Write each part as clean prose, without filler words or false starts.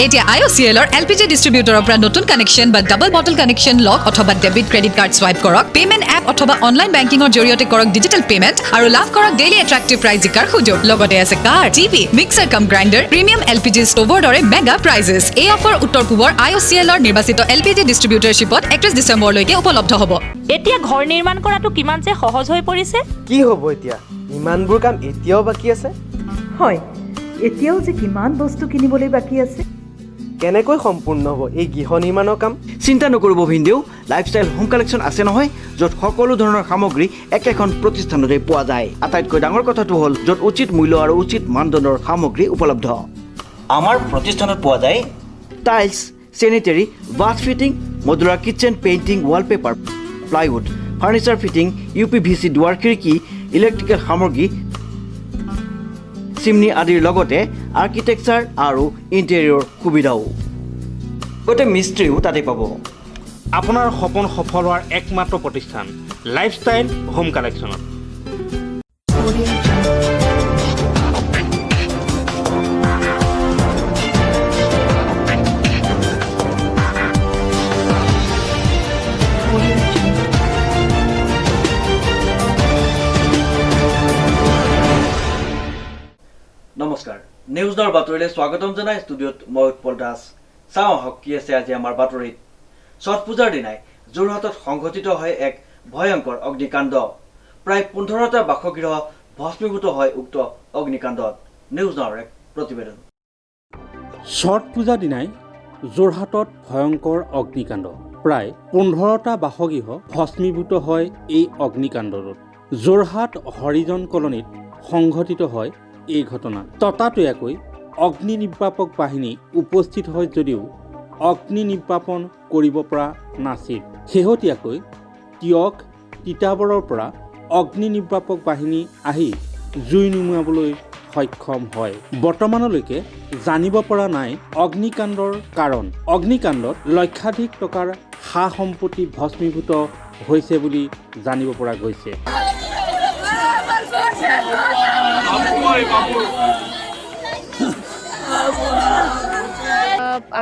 এতিয়া IOCL ৰ LPG ডিস্ট্ৰিবিউটৰৰ পৰা নতুন কানেকশ্যন বা ডাবল বটল কানেকশ্যন লওক অথবা ডেবিট ক্ৰেডিট কাৰ্ড স্ৱাইপ কৰক পেমেণ্ট এপ অথবা অনলাইন বেংকিংৰ জৰিয়তে কৰক ডিজিটেল পেমেণ্ট আৰু লাভ কৰক ডেইলি এট্ৰেক্টিভ প্ৰাইজ জিকাৰ সুযোগ লগতে আছে কাৰ টিভি মিক্সাৰ কাম গ্ৰাইণ্ডাৰ প্ৰিমিয়াম LPG ষ্টোভৰ দৰে মেগা প্ৰাইজেছ এই অফাৰ উত্তৰ পূবৰ IOCL ৰ নিৰ্বাচিত LPG ডিস্ট্ৰিবিউটৰশ্বিপত 31 ডিচেম্বৰলৈকে উপলব্ধ হ'ব এতিয়া ঘৰ নিৰ্মাণ কৰাটো কিমান যে সহজ হৈ পৰিছে কি হ'ব এতিয়া ইমানবোৰ কাম এতিয়াও বাকি আছে হয় এতিয়াও যে কিমান বস্তু কিনিবলৈ বাকি আছে কেনেকৈ সম্পূৰ্ণ হ'ব এই গৃহ নিৰ্মাণৰ কাম চিন্তা নকৰিব ভিনদেউ লাইফষ্টাইল হোম কালেকশ্যন আছে নহয় য'ত সকলো ধৰণৰ সামগ্ৰী একেখন প্ৰতিষ্ঠানতে পোৱা যায় আটাইতকৈ ডাঙৰ কথাটো হ'ল য'ত উচিত মূল্য আৰু উচিত মানদণ্ডৰ সামগ্ৰী উপলব্ধ আমাৰ প্ৰতিষ্ঠানত পোৱা যায় tiles sanitary bath fitting modular kitchen painting wallpaper plywood furniture fitting UPVC দুৱাৰ খিৰিকী ইলেক্ট্ৰিকেল সামগ্ৰী চিমনি আদিৰ লগতে আৰ্কিটেকচাৰ আৰু ইণ্টেৰিয়ৰ সুবিধাও গোটেই মিস্ত্ৰীও তাতে পাব আপোনাৰ সপোন সফল হোৱাৰ একমাত্ৰ প্ৰতিষ্ঠান লাইফষ্টাইল হোম কালেকশ্যনত নমস্কাৰ নিউজৰ বাতৰিলৈ স্বাগতম জনাই ষ্টুডিঅ'ত মই উৎপল দাস চাওঁ আহক কি আছে আজি আমাৰ বাতৰিত ছট পূজাৰ দিনাই যোৰহাটত সংঘটিত হয় এক ভয়ংকৰ অগ্নিকাণ্ড প্ৰায় 15টা বাসগৃহ ভস্মীভূত হয় উক্ত অগ্নিকাণ্ডত নিউজৰ এক প্ৰতিবেদন ছট পূজাৰ দিনাই যোৰহাটত ভয়ংকৰ অগ্নিকাণ্ড প্ৰায় 15টা বাসগৃহ ভস্মীভূত হয় এই অগ্নিকাণ্ডত যোৰহাট হৰিজন কলনীত সংঘটিত হয় এই ঘটনা ততাতৈয়াকৈ অগ্নি নিৰ্বাপক বাহিনী উপস্থিত হয় যদিও অগ্নি নিৰ্বাপন কৰিব পৰা নাছিল শেহতীয়াকৈ টিয়ক তিতাবৰৰ পৰা অগ্নি নিৰ্বাপক বাহিনী আহি জুই নুমুৱাবলৈ সক্ষম হয় বৰ্তমানলৈকে জানিব পৰা নাই অগ্নিকাণ্ডৰ কাৰণ অগ্নিকাণ্ডত লক্ষাধিক টকাৰ সা সম্পত্তি ভস্মীভূত হৈছে বুলি জানিব পৰা গৈছে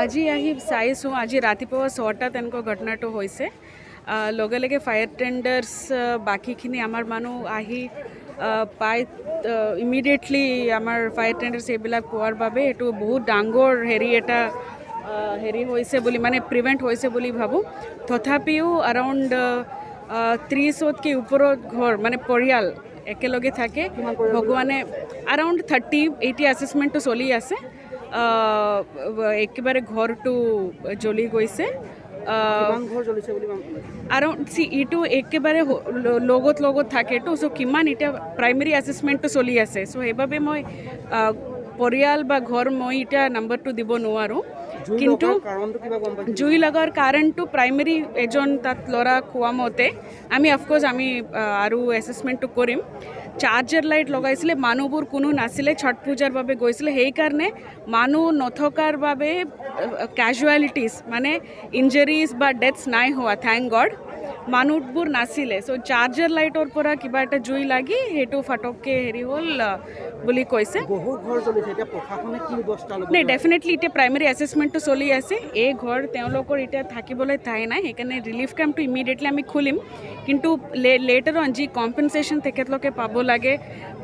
আজি আহি চাইছোঁ আজি ৰাতিপুৱা 6টা তেনেকুৱা ঘটনাটো হৈছে লগে লগে ফায়াৰ টেণ্ডাৰ্ছ বাকীখিনি আমাৰ মানুহ আহি পাই ইমিডিয়েটলি আমাৰ ফায়াৰ টেণ্ডাৰ্ছ এইবিলাক পোৱাৰ বাবে এইটো বহুত ডাঙৰ এটা হেৰি হৈছে বুলি মানে প্ৰিভেণ্ট হৈছে বুলি ভাবোঁ তথাপিও এৰাউণ্ড 30তকৈ ওপৰত ঘৰ মানে পৰিয়াল একেলগে থাকে ভগৱানে এৰাউণ্ড 30-80 এছেছমেণ্টটো চলি আছে একেবাৰে ঘৰটো জ্বলি গৈছে এৰাউণ্ড ইটো একেবাৰে লগত থাকেতো চ' কিমান এতিয়া প্ৰাইমেৰী এছেছমেণ্টটো চলি আছে চ' সেইবাবে মই পৰিয়াল বা ঘৰ মই এতিয়া নাম্বাৰটো দিব নোৱাৰোঁ কিন্তু জুই লগাৰ কাৰণটো প্ৰাইমেৰী এজন তাত ল'ৰা কোৱা মতে আমি অফক'ৰ্ছ আমি আৰু এছেছমেণ্টটো কৰিম চাৰ্জাৰ লাইট লগাইছিলে মানুহবোৰ কোনো নাছিলে ছট পূজাৰ বাবে গৈছিলে সেইকাৰণে মানুহ নথকাৰ বাবে কেজুৱেলিটিজ মানে ইঞ্জুৰিজ বা ডেথছ নাই হোৱা থেংক গড মানুহবোৰ নাছিলে চ' চাৰ্জাৰ লাইটৰ পৰা কিবা এটা জুই লাগি সেইটো ফটককৈ হেৰি হ'ল বুলি কৈছে নাই ডেফিনেটলি এতিয়া প্ৰাইমেৰী এছেছমেণ্টটো চলি আছে এই ঘৰ তেওঁলোকৰ এতিয়া থাকিবলৈ ঠাই নাই সেইকাৰণে ৰিলিফ কেম্পটো ইমিডিয়েটলি আমি খুলিম কিন্তু লেটাৰ অন যি কম্পেনচেশ্যন তেখেতলোকে পাব লাগে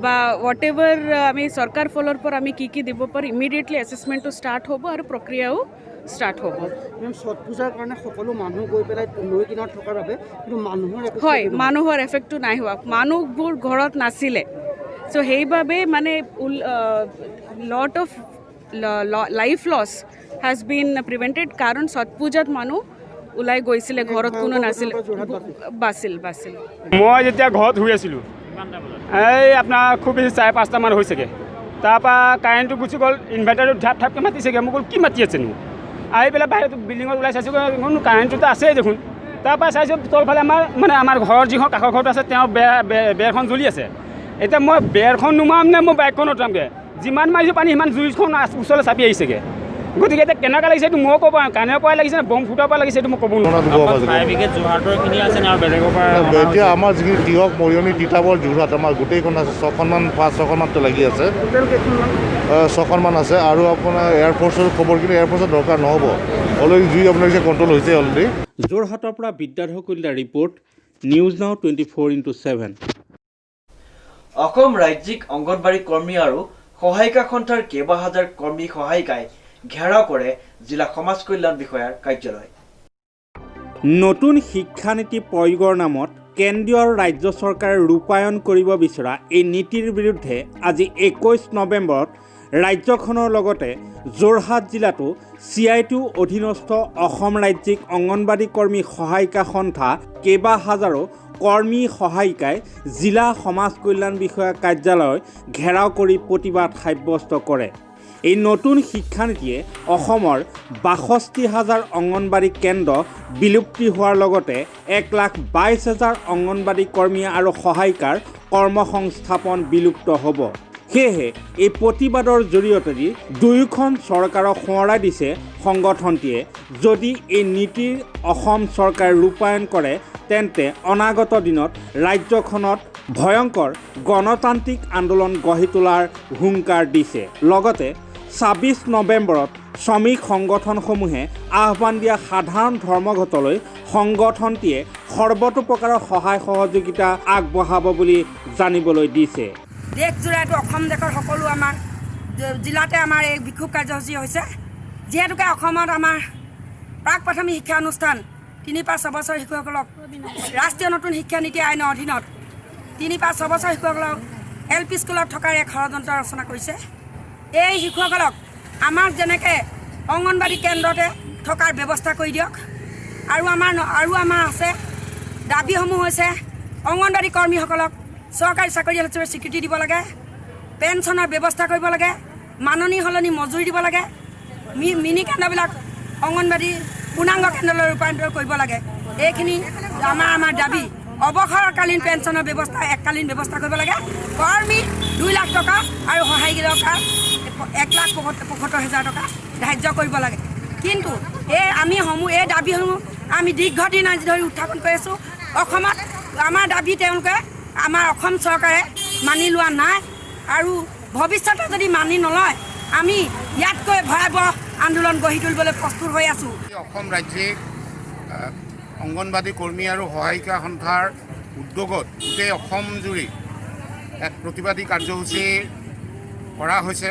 বা হোৱাট এভাৰ আমি চৰকাৰ ফালৰ পৰা আমি কি দিব পাৰোঁ ইমিডিয়েটলি এছেছমেণ্টটো ষ্টাৰ্ট হ'ব আৰু প্ৰক্ৰিয়াও ষ্টাৰ্ট হ'ব ছট পূজাৰ কাৰণে সকলো মানুহ গৈ পেলাই নৈ কিনাৰত থকাৰ বাবে কিন্তু হয় মানুহৰ এফেক্টটো নাই হোৱা মানুহবোৰ ঘৰত নাছিলে চ' সেইবাবে মানে lot of life loss has been prevented কাৰণ ছট পূজাত মানুহ ওলাই গৈছিলে ঘৰত কোনো নাছিলে বাছিল মই যেতিয়া ঘৰত শুই আছিলোঁ এই আপোনাৰ খুব বেছি 4-5টামান হৈছেগৈ তাৰপৰা কাৰেণ্টটো গুচি গ'ল ইনভাৰ্টাৰটো ঢাপকৈ মাতিছেগৈ মোক কি মাতি আছেনো আহি পেলাই বাহিৰত বিল্ডিঙত ওলাই চাইছোঁ কাৰেণ্টটোতো আছেই দেখোন তাৰপৰা চাইছোঁ তলফালে আমাৰ ঘৰৰ যিখন কাষৰ ঘৰটো আছে তেওঁ বেৰখন জ্বলি আছে এতিয়া মই বেৰখন নুমাম নে মই বাইকখন উঠামগৈ যিমান মাৰিছোঁ পানী সিমান জুইখন ওচৰলৈ চাপি আহিছেগৈ গতিকে এতিয়া কেনেকুৱা লাগিছে এইটো মই ক'ব পাৰোঁ, কাণৰ পৰাই লাগিছে নে বম ফুটাৰ পৰা লাগিছে এইটো মই ক'ব নোৱাৰোঁ। এতিয়া আমাৰ যিখিনি তিয়ক মৰিয়নি তিতাবৰ যোৰহাট আমাৰ গোটেইখন আছে 6খনমান 5-6খনমানটো লাগি আছে, 6খনমান আছে। আৰু আপোনাৰ এয়াৰফ'ৰ্চৰ খবৰ, কিন্তু এয়াৰফ'ৰ্চৰ দৰকাৰ নহ'ব, অলৰেডি জুই আপোনাৰ কণ্ট্ৰল হৈছে অলৰেডি। যোৰহাটৰ পৰা বিদ্যাধৰ কলিতাৰ ৰিপৰ্ট, নিউজ নাও 24/7। অসম ৰাজ্যিক অংগনবাড়ী কৰ্মী আৰু সহায়িকা সন্থাৰ কেইবা হাজাৰ কৰ্মী সহায়িকাই ঘেৰাও কৰে জিলা সমাজ কল্যাণ বিষয়াৰ কাৰ্যালয়। নতুন শিক্ষানীতি প্ৰয়োগৰ নামত কেন্দ্ৰীয় আৰু ৰাজ্য চৰকাৰে ৰূপায়ণ কৰিব বিচৰা এই নীতিৰ বিৰুদ্ধে আজি 21 নৱেম্বৰত ৰাজ্যখনৰ লগতে যোৰহাট জিলাতো CITU অধীনস্থ অসম ৰাজ্যিক অংগনবাড়ী কৰ্মী সহায়িকা সন্থা কেইবা হাজাৰো কৰ্মী সহায়িকাই জিলা সমাজ কল্যাণ বিষয়া কাৰ্যালয় ঘেৰাও কৰি প্ৰতিবাদ সাব্যস্ত কৰে। এই নতুন শিক্ষানীতিয়ে অসমৰ ৬২,০০০ অংগনবাড়ী কেন্দ্ৰ বিলুপ্তি হোৱাৰ লগতে ১,২২,০০০ অংগনবাড়ী কৰ্মী আৰু সহায়িকাৰ কৰ্মসংস্থাপন বিলুপ্ত হ'ব। সেয়েহে এই প্ৰতিবাদৰ জৰিয়তে দুয়োখন চৰকাৰক সোঁৱৰাই দিছে সংগঠনটিয়ে, যদি এই নীতিৰ অসম চৰকাৰে ৰূপায়ণ কৰে তেন্তে অনাগত দিনত ৰাজ্যখনত ভয়ংকৰ গণতান্ত্ৰিক আন্দোলন গঢ়ি তোলাৰ হুংকাৰ দিছে। লগতে ২৬ নৱেম্বৰত শ্ৰমিক সংগঠনসমূহে আহ্বান দিয়া সাধাৰণ ধৰ্মঘটলৈ সংগঠনটিয়ে সৰ্বতোপ্ৰকাৰৰ সহায় সহযোগিতা আগবঢ়াব বুলি জানিবলৈ দিছে। দেশজোৰাটো অসম দেশৰ সকলো আমাৰ জিলাতে আমাৰ এই বিক্ষোভ কাৰ্যসূচী হৈছে, যিহেতুকে অসমত আমাৰ প্ৰাক প্ৰাথমিক শিক্ষা অনুষ্ঠান ৩-৫-৬ বছৰ শিশুসকলক ৰাষ্ট্ৰীয় নতুন শিক্ষানীতি আইনৰ অধীনত ৩-৫-৬ বছৰ শিশুসকলক LP স্কুলত থকাৰ এক ষড়যন্ত্ৰ ৰচনা কৰিছে। এই শিশুসকলক আমাক যেনেকৈ অংগনবাড়ী কেন্দ্ৰতে থকাৰ ব্যৱস্থা কৰি দিয়ক। আৰু আমাৰ আছে দাবীসমূহ হৈছে অংগনবাড়ী কৰ্মীসকলক চৰকাৰী চাকৰি হিচাপে স্বীকৃতি দিব লাগে, পেঞ্চনৰ ব্যৱস্থা কৰিব লাগে, মাননি সলনি মজুৰি দিব লাগে, মিনি কেন্দ্ৰবিলাক অংগনবাড়ী পূৰ্ণাংগ কেন্দ্ৰলৈ ৰূপান্তৰ কৰিব লাগে। এইখিনি আমাৰ দাবী। অৱসৰকালীন পেঞ্চনৰ ব্যৱস্থা এককালীন ব্যৱস্থা কৰিব লাগে। কৰ্মী 2 লাখ টকা আৰু সহায়িকা 1,75,000 টকা ধাৰ্য কৰিব লাগে। কিন্তু এই দাবীসমূহ আমি দীৰ্ঘদিন আজি ধৰি উত্থাপন কৰি আছোঁ। অসমত আমাৰ দাবী তেওঁলোকে আমাৰ অসম চৰকাৰে মানি লোৱা নাই, আৰু ভৱিষ্যতে যদি মানি নলয় আমি ইয়াতকৈ ভয়াৱহ আন্দোলন গঢ়ি তুলিবলৈ প্ৰস্তুত হৈ আছোঁ। অসম ৰাজ্যিক অংগনবাড়ী কৰ্মী আৰু সহায়িকা সন্থাৰ উদ্যোগত গোটেই অসম জুৰি এক প্ৰতিবাদী কাৰ্যসূচী কৰা হৈছে।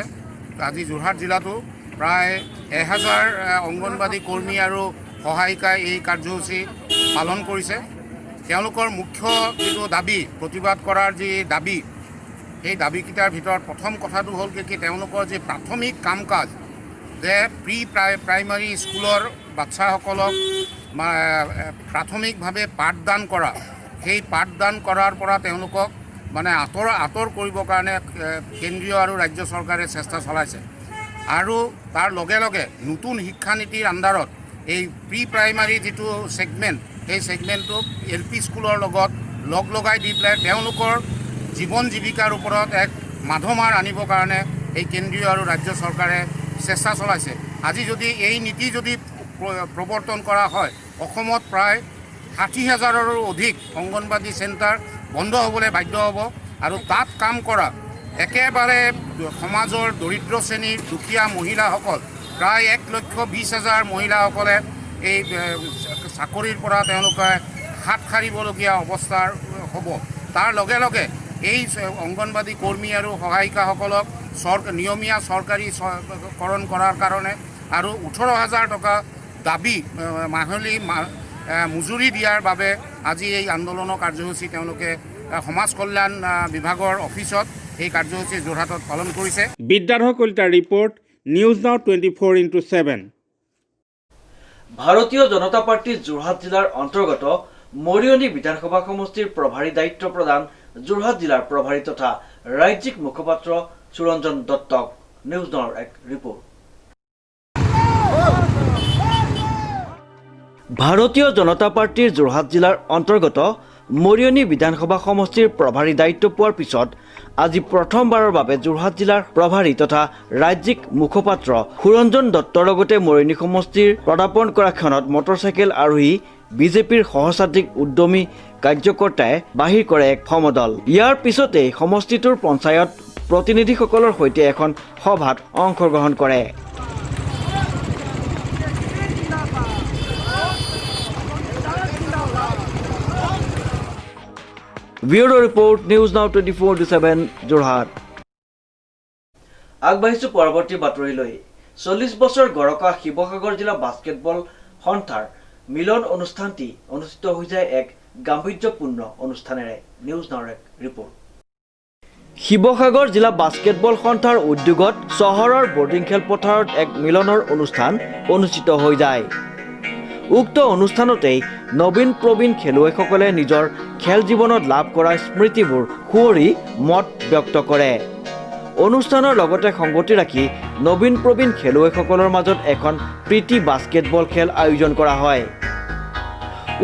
আজি যোৰহাট জিলাতো প্ৰায় 1000 অংগনবাড়ী কৰ্মী আৰু সহায়িকাই এই কাৰ্যসূচী পালন কৰিছে। তেওঁলোকৰ মুখ্য যিটো দাবী, প্ৰতিবাদ কৰাৰ যি দাবী, সেই দাবীকেইটাৰ ভিতৰত প্ৰথম কথাটো হ'ল কি তেওঁলোকৰ যি প্ৰাথমিক কাম কাজ, যে প্ৰাইমাৰী স্কুলৰ বাচ্চাসকলক প্ৰাথমিকভাৱে পাঠদান কৰা, সেই পাঠদান কৰাৰ পৰা তেওঁলোকক আঁতৰ কৰিবৰ কাৰণে কেন্দ্ৰীয় আৰু ৰাজ্য চৰকাৰে চেষ্টা চলাইছে। আৰু তাৰ লগে লগে নতুন শিক্ষানীতিৰ আণ্ডাৰত এই প্ৰাইমাৰী যিটো ছেগমেণ্ট, সেই ছেগমেণ্টটোক LP স্কুলৰ লগত লগাই দি পেলাই তেওঁলোকৰ জীৱন জীৱিকাৰ ওপৰত এক মাধমাৰ আনিবৰ কাৰণে এই কেন্দ্ৰীয় আৰু ৰাজ্য চৰকাৰে চেষ্টা চলাইছে। আজি যদি এই নীতি যদি প্ৰৱৰ্তন কৰা হয়, অসমত প্ৰায় 60,000ৰো অধিক অংগনবাড়ী চেণ্টাৰ বন্ধ হ'বলৈ বাধ্য হ'ব। আৰু তাত কাম কৰা একেবাৰে সমাজৰ দৰিদ্ৰ শ্ৰেণীৰ দুখীয়া মহিলাসকল, প্ৰায় 1,20,000 মহিলাসকলে এই চাকৰিৰ পৰা তেওঁলোকে হাত সাৰিবলগীয়া অৱস্থাৰ হ'ব। তাৰ লগে লগে এই অংগনবাড়ী কৰ্মী আৰু সহায়িকাসকলক নিয়মীয়া চৰকাৰীকৰণ কৰাৰ কাৰণে আৰু 18,000 টকা দাবী মাহিলী মজুৰি দিয়াৰ বাবে আজি এই আন্দোলনৰ কাৰ্যসূচী তেওঁলোকে সমাজ কল্যাণ বিভাগৰ অফিচত এই কাৰ্যসূচী যোৰহাটত পালন কৰিছে। বিদ্যাধৰ কলিতাৰ ৰিপৰ্ট, নিউজ নাও 24/7। ভাৰতীয় জনতা পাৰ্টীৰ যোৰহাট জিলাৰ অন্তৰ্গত মৰিয়নি বিধানসভা সমষ্টিৰ প্ৰভাৰী দায়িত্ব প্ৰদান যোৰহাট জিলাৰ প্ৰভাৰী তথা ৰাজ্যিক মুখপাত্ৰ সুৰঞ্জন দত্তক। নিউজ নাওৰ এক ৰিপৰ্ট। ভাৰতীয় জনতা পাৰ্টীৰ যোৰহাট জিলাৰ অন্তৰ্গত মৰিয়নি বিধানসভা সমষ্টিৰ প্ৰভাৰী দায়িত্ব পোৱাৰ পিছত আজি প্ৰথমবাৰৰ বাবে যোৰহাট জিলাৰ প্ৰভাৰী তথা ৰাজ্যিক মুখপাত্ৰ সুৰঞ্জন দত্তৰ লগতে মৰিনী সমষ্টিৰ পদাৰ্পণ কৰা ক্ষণত মটৰচাইকেল আৰোহী বিজেপিৰ সহস্ৰাধিক উদ্যমী কাৰ্যকৰ্তাই বাহিৰ কৰে এক সমদল। ইয়াৰ পিছতেই সমষ্টিটোৰ পঞ্চায়ত প্ৰতিনিধিসকলৰ সৈতে এখন সভাত অংশগ্ৰহণ কৰে। Bureau report news now 24/7 Jorhat. আগবাঢ়িছো পৰৱৰ্তী বাতৰিলৈ। 40 বছৰ গৰকা শিৱসাগৰ জিলা বাস্কেটবল সন্থাৰ মিলন অনুষ্ঠানটি অনুষ্ঠিত হৈ যায় এক গাম্ভীৰ্যপূৰ্ণ অনুষ্ঠানেৰে। নিউজ নাওৰ এক ৰিপৰ্ট। শিৱসাগৰ জিলা বাস্কেটবল সন্থাৰ উদ্যোগত চহৰৰ বৰ্ডিং খেলপথাৰত এক মিলনৰ অনুষ্ঠান অনুষ্ঠিত হৈ যায়। উক্ত অনুষ্ঠানতেই নবীন প্ৰবীণ খেলুৱৈসকলে নিজৰ খেল জীৱনত লাভ কৰা স্মৃতিবোৰ সুঁৱৰি মত ব্যক্ত কৰে। অনুষ্ঠানৰ লগতে সংগতি ৰাখি নবীন প্ৰবীণ খেলুৱৈসকলৰ মাজত এখন প্ৰীতি বাস্কেটবল খেল আয়োজন কৰা হয়।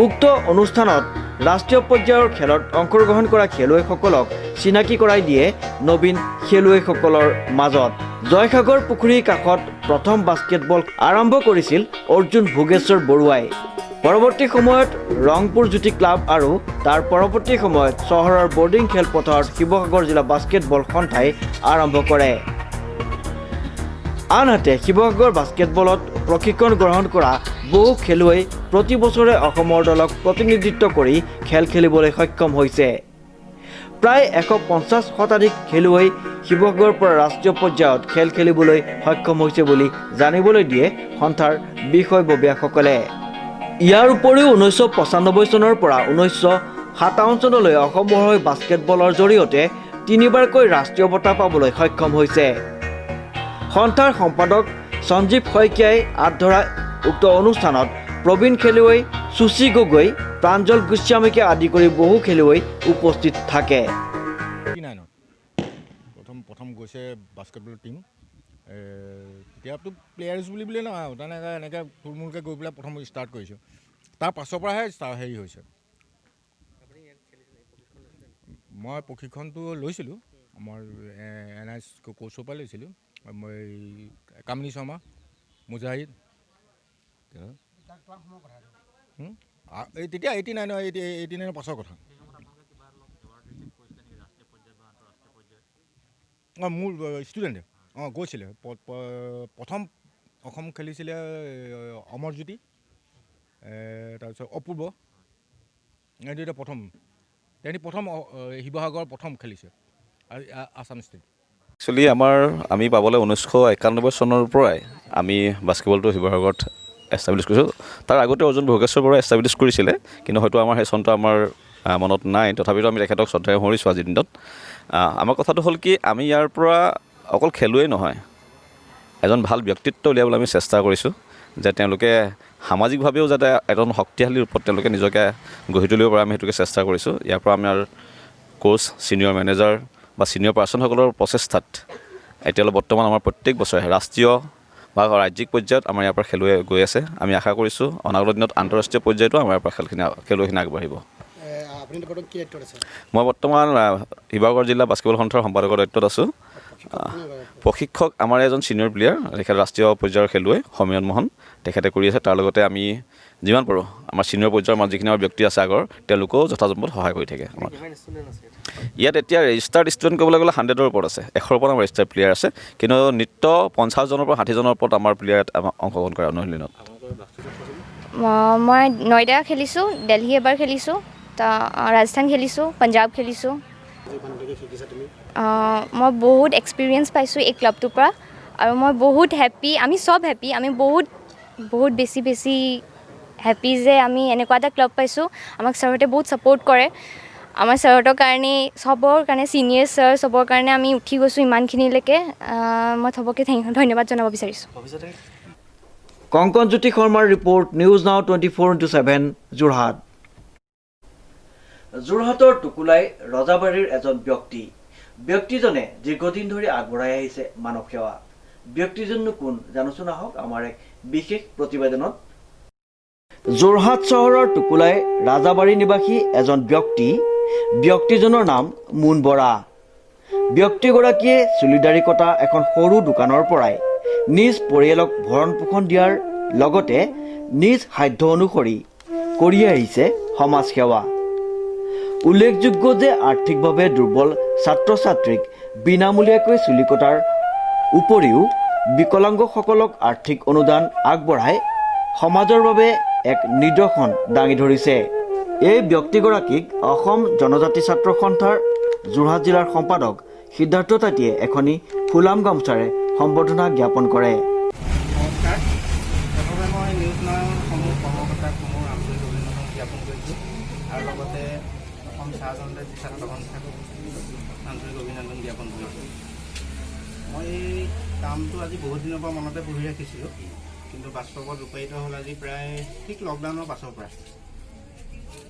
উক্ত অনুষ্ঠানত ৰাষ্ট্ৰীয় পৰ্যায়ৰ খেলত অংশগ্ৰহণ কৰা খেলুৱৈসকলক চিনাকি কৰাই দিয়ে নবীন খেলুৱৈসকলৰ মাজত। জয়সাগৰ পুখুৰীৰ কাষত প্ৰথম বাস্কেটবল আৰম্ভ কৰিছিল অৰ্জুন ভোগেশ্বৰ বৰুৱাই। পৰৱৰ্তী সময়ত ৰংপুৰ জ্যোতি ক্লাব আৰু তাৰ পৰৱৰ্তী সময়ত চহৰৰ বৰ্ডিং খেলপথাৰত শিৱসাগৰ জিলা বাস্কেটবল সন্থাই আৰম্ভ কৰে। আনহাতে শিৱসাগৰ বাস্কেটবলত প্ৰশিক্ষণ গ্ৰহণ কৰা বহু খেলুৱৈ প্ৰতি বছৰে অসমৰ দলক প্ৰতিনিধিত্ব কৰি খেল খেলিবলৈ সক্ষম হৈছে। প্ৰায় 150 শতাধিক খেলুৱৈ শিৱসাগৰৰ পৰা ৰাষ্ট্ৰীয় পৰ্যায়ত খেল খেলিবলৈ সক্ষম হৈছে বুলি জানিবলৈ দিয়ে সন্থাৰ বিষয়ববীয়াসকলে। ইয়াৰ উপৰিও 1995 চনৰ পৰা 1957 চনলৈ অসমৰ হৈ বাস্কেটবলৰ জৰিয়তে 3বাৰকৈ ৰাষ্ট্ৰীয় বঁটা পাবলৈ সক্ষম হৈছে। সন্থাৰ সম্পাদক সঞ্জীৱ শইকীয়াই আঁত ধৰা উক্ত অনুষ্ঠানত প্ৰবীণ খেলুৱৈ সুচি গগৈ, প্ৰাঞ্জল গোস্বামীকে আদি কৰি বহু খেলুৱৈ উপস্থিত থাকে। প্ৰথম গৈছে বাস্কেটবল টিম, এতিয়াতো প্লেয়াৰ্ছ বুলিবলৈ নহয়, তেনেকৈ এনেকৈ থুলমূলকৈ গৈ পেলাই প্ৰথম ষ্টাৰ্ট কৰিছোঁ। তাৰ পাছৰ পৰাহে হেৰি হৈছে। মই প্ৰশিক্ষণটো লৈছিলোঁ, আমাৰ NIS কোচৰ পৰা লৈছিলোঁ। মই কামিনী শৰ্মা, মুজাহিদ, তেতিয়া 89 পাছৰ কথা। মোৰ ষ্টুডেণ্টে গৈছিলে। প্ৰথম অসম খেলিছিলে অমৰজ্যোতি, তাৰপিছত অপূৰ্ব, এতিয়া প্ৰথম শিৱসাগৰ প্ৰথম খেলিছে আৰু আছাম ষ্টেট। একচুৱেলি আমি পাবলৈ 1991 চনৰ পৰাই আমি বাস্কেটবলটো শিৱসাগৰত এষ্টাব্লিছ কৰিছোঁ। তাৰ আগতে অৰ্জুন ভোগেশ্বৰ বৰুৱাই এষ্টাব্লিছ কৰিছিলে, কিন্তু হয়তো আমাৰ সেই চনটো আমাৰ মনত নাই। তথাপিতো আমি তেখেতক শ্ৰদ্ধাৰে সোঁৱৰিছোঁ আজিৰ দিনত। আমাৰ কথাটো হ'ল কি, আমি ইয়াৰ পৰা অকল খেলুৱৈ নহয়, এজন ভাল ব্যক্তিত্ব উলিয়াবলৈ আমি চেষ্টা কৰিছোঁ, যে তেওঁলোকে সামাজিকভাৱেও যাতে এজন শক্তিশালী ৰূপত তেওঁলোকে নিজকে গঢ়ি তুলিব পাৰে, আমি সেইটোকে চেষ্টা কৰিছোঁ। ইয়াৰ পৰা আমাৰ কোচ, ছিনিয়ৰ মেনেজাৰ বা ছিনিয়ৰ পাৰ্চনসকলৰ প্ৰচেষ্টাত এতিয়ালৈ বৰ্তমান আমাৰ প্ৰত্যেক বছৰে ৰাষ্ট্ৰীয় বা ৰাজ্যিক পৰ্যায়ত আমাৰ ইয়াৰ পৰা খেলুৱৈ গৈ আছে। আমি আশা কৰিছোঁ অনাগত দিনত আন্তঃৰাষ্ট্ৰীয় পৰ্যায়তো আমাৰ ইয়াৰ পৰা খেলুৱৈখিনি আগবাঢ়িব। মই বৰ্তমান শিৱসাগৰ জিলা বাস্কেটবল সন্থাৰ সম্পাদকৰ দায়িত্বত আছোঁ। প্ৰশিক্ষক আমাৰ এজন ছিনিয়ৰ প্লেয়াৰ, তেখেত ৰাষ্ট্ৰীয় পৰ্যায়ৰ খেলুৱৈ সমীৰণ মোহন, তেখেতে কৰি আছে। তাৰ লগতে আমি যিমান পাৰোঁ আমাৰ ছিনিয়ৰ পৰ্যায়ৰ আমাৰ যিখিনি আমাৰ ব্যক্তি আছে আগৰ, তেওঁলোকেও যথাযথ সহায় কৰি থাকে আমাক। ইয়াত এতিয়া ৰেজিষ্টাৰ্ড ষ্টুডেণ্ট ক'বলৈ গ'লে 100ৰ ওপৰত আছে, 100ৰ ওপৰত আমাৰ ৰেজিষ্টাৰ্ড প্লেয়াৰ আছে। কিন্তু নিত্য 50জনৰ পৰা 60জনৰ ওপৰত আমাৰ প্লেয়াৰ অংশগ্ৰহণ কৰে অনুশীলনত। মই নয়ডা খেলিছোঁ, দিল্লী এবাৰ খেলিছোঁ, ৰাজস্থান খেলিছোঁ, পাঞ্জাৱ খেলিছোঁ। মই বহুত এক্সপিৰিয়েঞ্চ পাইছোঁ এই ক্লাবটোৰ পৰা, আৰু মই বহুত হেপ্পী। আমি চব হেপ্পী, আমি বহুত বেছি হেপ্পী যে আমি এনেকুৱা এটা ক্লাব পাইছোঁ। আমাক ছাৰহঁতে বহুত ছাপোৰ্ট কৰে। আমাৰ ছাৰহঁতৰ কাৰণে, চবৰ কাৰণে, ছিনিয়ৰ ছাৰ চবৰ কাৰণে আমি উঠি গৈছোঁ ইমানখিনিলৈকে। মই চবকে ধন্যবাদ জনাব বিচাৰিছোঁ। কংকনজ্যোতি শৰ্মাৰ ৰিপৰ্ট, নিউজ নাও 24/7 যোৰহাট। যোৰহাটৰ টুকুলাই ৰজাবাৰীৰ এজন ব্যক্তিজনে দীৰ্ঘদিন ধৰি আগবঢ়াই আহিছে মানৱ সেৱা। ব্যক্তিজননো কোন জানোচোন আহক আমাৰ এক বিশেষ প্ৰতিবেদনত। যোৰহাট চহৰৰ টুকুলাই ৰাজাবাৰী নিবাসী এজন ব্যক্তিজনৰ নাম মুন বৰা। ব্যক্তিগৰাকীয়ে চুলিদাৰি কটা এখন সৰু দোকানৰ পৰাই নিজ পৰিয়ালক ভৰণ পোষণ দিয়াৰ লগতে নিজ সাধ্য অনুসৰি কৰি আহিছে সমাজ সেৱা। উল্লেখযোগ্য যে আৰ্থিকভাৱে দুৰ্বল ছাত্ৰ ছাত্ৰীক বিনামূলীয়াকৈ চুলি কটাৰ উপৰিও বিকলাংগসকলক আৰ্থিক অনুদান আগবঢ়াই সমাজৰ বাবে এক নিদৰ্শন দাঙি ধৰিছে। এই ব্যক্তিগৰাকীক অসম জনজাতি ছাত্ৰ সন্থাৰ যোৰহাট জিলাৰ সম্পাদক সিদ্ধাৰ্থ তাঁতীয়ে এখনি ফুলাম গামোচাৰে সম্বৰ্ধনা জ্ঞাপন কৰে। নমস্কাৰ। প্ৰথমে মই নিউজ নয়নসমূহ কৰ্মকৰ্তাক মোৰ আন্তৰিক অভিনন্দন জ্ঞাপন কৰিছোঁ আৰু লগতে অসম চাহ জনজাতি ছাত্ৰ সন্থাক আন্তৰিক অভিনন্দন জ্ঞাপন কৰিছোঁ। মই এই কামটো আজি বহুত দিনৰ পৰা মনতে পুহি ৰাখিছিলোঁ, কিন্তু বাস্তৱত ৰূপায়িত হ'ল আজি প্ৰায় ঠিক লকডাউনৰ পাছৰ পৰা।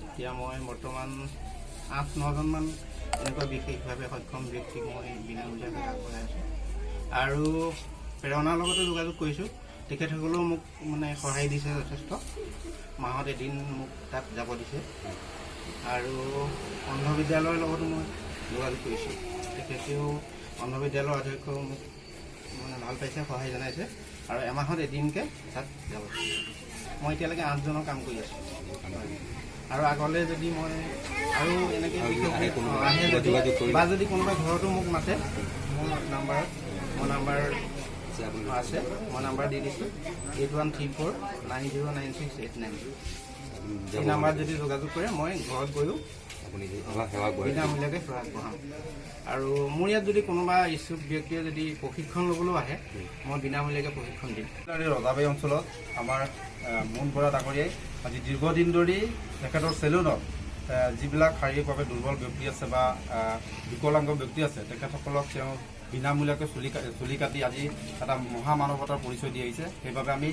এতিয়া মই বৰ্তমান 8-9জনমান এনেকুৱা বিশেষভাৱে সক্ষম ব্যক্তিক মই বিনামূলীয়াকৈ আগবঢ়াই আছোঁ আৰু প্ৰেৰণাৰ লগতো যোগাযোগ কৰিছোঁ। তেখেতসকলেও মোক মানে সহায় দিছে যথেষ্ট। মাহত এদিন মোক তাত যাব দিছে আৰু অন্ধ বিদ্যালয়ৰ লগতো মই যোগাযোগ কৰিছোঁ। তেখেতেও অন্ধ বিদ্যালয়ৰ অধ্যক্ষ মোক মানে ভাল পাইছে, সহায় জনাইছে আৰু এমাহত এদিনকৈ তাত যাব দিছে। মই এতিয়ালৈকে 8জনৰ কাম কৰি আছোঁ আৰু আগলৈ যদি মই আৰু এনেকৈ আহে বা যদি কোনোবাই ঘৰতো মোক মাতে, মোৰ নাম্বাৰ আছে, মই নাম্বাৰ দি দিছোঁ 8134909689। এই নাম্বাৰত যদি যোগাযোগ কৰে মই ঘৰত গৈও বিনামূলীয়াকৈ সেৱা আগবঢ়াম। আৰু মোৰ ইয়াত যদি কোনোবা ইচ্ছুক ব্যক্তিয়ে যদি প্ৰশিক্ষণ ল'বলৈও আহে, মই বিনামূলীয়াকৈ প্ৰশিক্ষণ দিম। ৰজাবাৰী অঞ্চলত আমাৰ মোহন বৰা ডাঙৰীয়াই আজি দীৰ্ঘদিন ধৰি তেখেতৰ চেলুনত যিবিলাক শাৰীৰিকভাৱে দুৰ্বল ব্যক্তি আছে বা বিকলাংগ ব্যক্তি আছে, তেখেতসকলক তেওঁ বিনামূলীয়াকৈ চুলি কাটি আজি এটা মহামানৱতাৰ পৰিচয় দি আহিছে। সেইবাবে আমি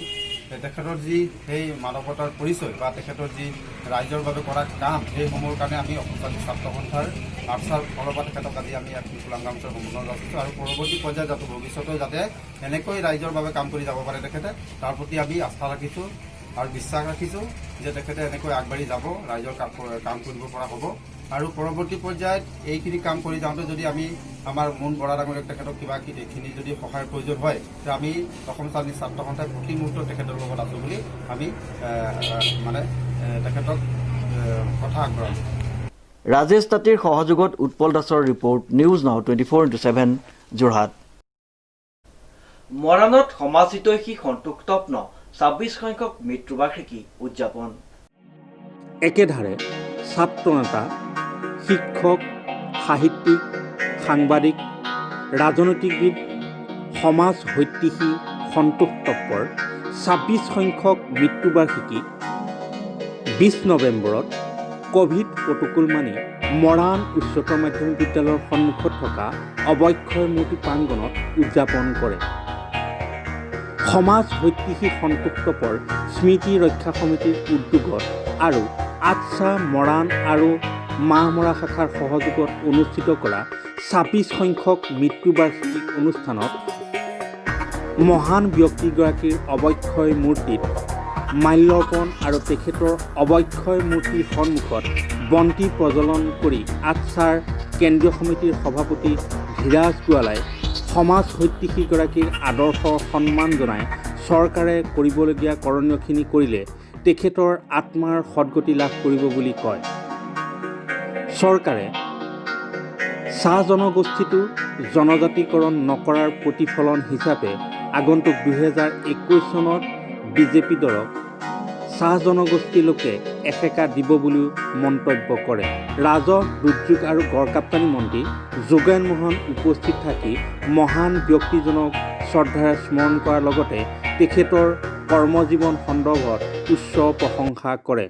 তেখেতৰ যি সেই মানৱতাৰ পৰিচয় বা তেখেতৰ যি ৰাইজৰ বাবে কৰা কাম, সেইসমূহৰ কাৰণে আমি অসম ছাত্ৰ সন্থাৰ আৰ্চাৰ ফালৰ পৰা তেখেতক আজি আমি ফুলাম গামোচাৰ সম্বোধন জনাইছোঁ আৰু পৰৱৰ্তী পৰ্যায়ত যাতে ভৱিষ্যতেও যাতে এনেকৈ ৰাইজৰ বাবে কাম কৰি যাব পাৰে তেখেতে, তাৰ প্ৰতি আমি আস্থা ৰাখিছোঁ আৰু বিশ্বাস ৰাখিছোঁ যে তেখেতে এনেকৈ আগবাঢ়ি যাব, ৰাইজৰ কাম কৰিব পৰা হ'ব। আৰু পৰৱৰ্তী পৰ্যায়ত এইখিনি কাম কৰি যাওঁতে যদি আমি আমাৰ মোহন বৰা ডাঙৰীয়াক তেখেতক কিবাখিনি যদি সহায়ৰ প্ৰয়োজন হয়, তেতিয়া আমি অসম ছাত্ৰ সন্থাই প্ৰতি মুহূৰ্তত তেখেতৰ লগত আছোঁ বুলি আমি তেখেতক কথা আগবঢ়াম। ৰাজেশ তাঁতীৰ সহযোগত উৎপল দাসৰ ৰিপৰ্ট, নিউজ নাও 24/7 যোৰহাট। মৰাণত সমাজহিতৈষী সন্তোষতপ্ন 26 সংখ্যক মৃত্যুবাৰ্ষিকী উদযাপন। একেধাৰে ছাত্ৰ নেতা, শিক্ষক, সাহিত্যিক, সাংবাদিক, ৰাজনৈতিকবিদ, সমাজ হৈতিষী সন্তোষ তপ্পৰ 26 সংখ্যক মৃত্যুবাৰ্ষিকী 20 নৱেম্বৰত ক'ভিড প্ৰট'কল মানি মৰাণ উচ্চতৰ মাধ্যমিক বিদ্যালয়ৰ সন্মুখত থকা অৱক্ষয় মূৰ্তি প্ৰাংগণত উদযাপন কৰে। সমাজ হৈতিষী সন্তোষ তপ্পৰ স্মৃতি ৰক্ষা সমিতিৰ উদ্যোগত আৰু আটছা মৰাণ আৰু মাহমৰা শাখাৰ সহযোগত অনুষ্ঠিত কৰা 26 সংখ্যক মৃত্যুবাৰ্ষিকী অনুষ্ঠানত মহান ব্যক্তিগৰাকীৰ অৱক্ষয় মূৰ্তিত মাল্যৰ্পণ আৰু তেখেতৰ অৱক্ষয় মূৰ্তিৰ সন্মুখত বন্তি প্ৰজ্বলন কৰি আটছাৰ কেন্দ্ৰীয় সমিতিৰ সভাপতি ধীৰাজ গোৱালাই সমাজ হৈতিষীগৰাকীৰ আদৰ্শ সন্মান জনাই চৰকাৰে কৰিবলগীয়া কৰণীয়খিনি কৰিলে তেখেতৰ আত্মাৰ সদগতি লাভ কৰিব বুলি কয়। চৰকাৰে চাহ জনগোষ্ঠীটো জনজাতিকৰণ নকৰাৰ প্ৰতিফলন হিচাপে আগন্তুক 2021 চনত বিজেপি দলক চাহ জনগোষ্ঠীৰ লোকে এসেকা দিব বুলিও মন্তব্য কৰে। ৰাজহ, দুৰ্যোগ আৰু গড়কাপ্তানি মন্ত্ৰী যোগেন মোহন উপস্থিত থাকি মহান ব্যক্তিজনক শ্ৰদ্ধাৰে স্মৰণ কৰাৰ লগতে তেখেতৰ কৰ্মজীৱন সন্দৰ্ভত উচ্চ প্ৰশংসা কৰে।